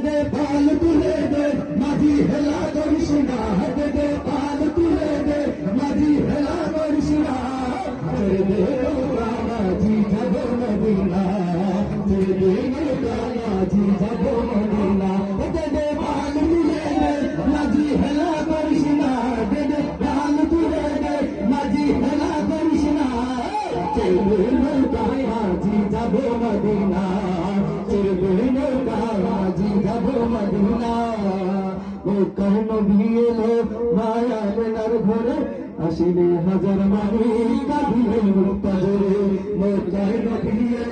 দে পাল তুলে দে মাঝি হেলা করিস না দে পাল তুলে দে মাঝি হেলা করিস না ছেড়ে দে নৌকা মাঝি যাব মদিনা ছেড়ে দে নৌকা মাঝি যাব মদিনা দে পাল তুলে দে মাঝি হেলা করিস না দে পাল তুলে দে মাঝি হেলা করিস না ছেড়ে দে নৌকা মাঝি যাব মদিনা ছেড়ে দে নৌকা মাঝি যাব মদিনা ও কেন বিয়েলো মায়া মেলার ঘরে আসিলে হাজার মানি কাঁদিলে মুক্তা ধরে মোটাই নদীয়ে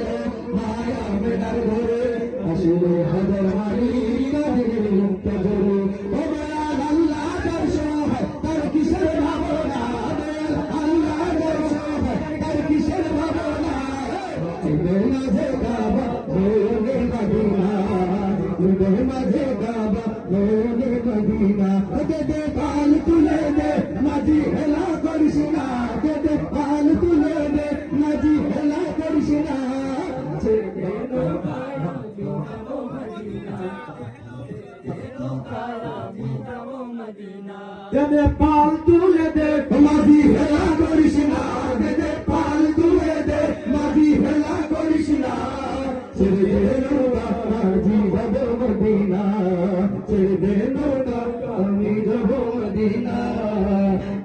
মায়া মেলার ঘরে আসিলে হাজার মানি কাঁদিলে মুক্তা ধরে ও দয়াল আল্লাহ দর্শন তার কিসের ভাবনা দয়াল আল্লাহ দর্শন তার কিসের ভাবনা হৃদয় মাঝে কাবা নয়নে মদিনা হৃদয় মাঝে কাবা নয়নে মদিনা দে পাল তুলে দে মাঝি হেলা করিস না দে পাল তুলে দে মাঝি হেলা করিস না দে পাল তুলে দে মাঝি হেলা করিস না দে পাল তুলে দে মাঝি হেলা করিস না ছেড়ে দে নৌকা মাঝি যাব মদিনা ছেড়ে দে নৌকা আমি যাব মদিনা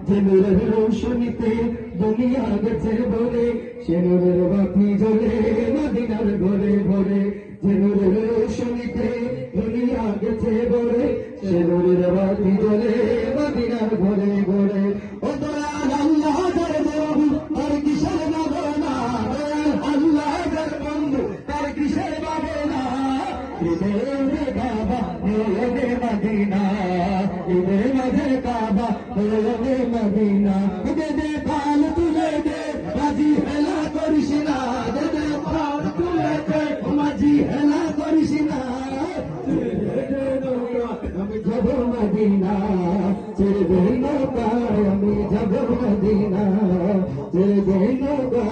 যে নূরের রোশনীতে দুনিয়া গেছে বলে সে নূরের বাতি জ্বলে মদিনার ঘরে ঘরে যে নূরের রোশনীতে দুনিয়া গেছে বলে সে নূরের বাতি জ্বলে মদিনার ঘরে ঘরে ও দয়াল আল্লাহ যার বন্ধু তার কিসের ভাবনা দয়াল আল্লাহ যার বন্ধু তার কিসের ভাবনা ঈদের কাবা নয়নে মদিনা ঈদের মাঝে কাবা নয়নে মদিনা দে পাল তুলে দে মাঝি হেলা করিস না দে পাল তুলে দে মাঝি হেলা করিস না আমি যাব মদিনা ছেড়ে দে নৌকা আমি যাব মদিনা ছেড়ে দে নৌকা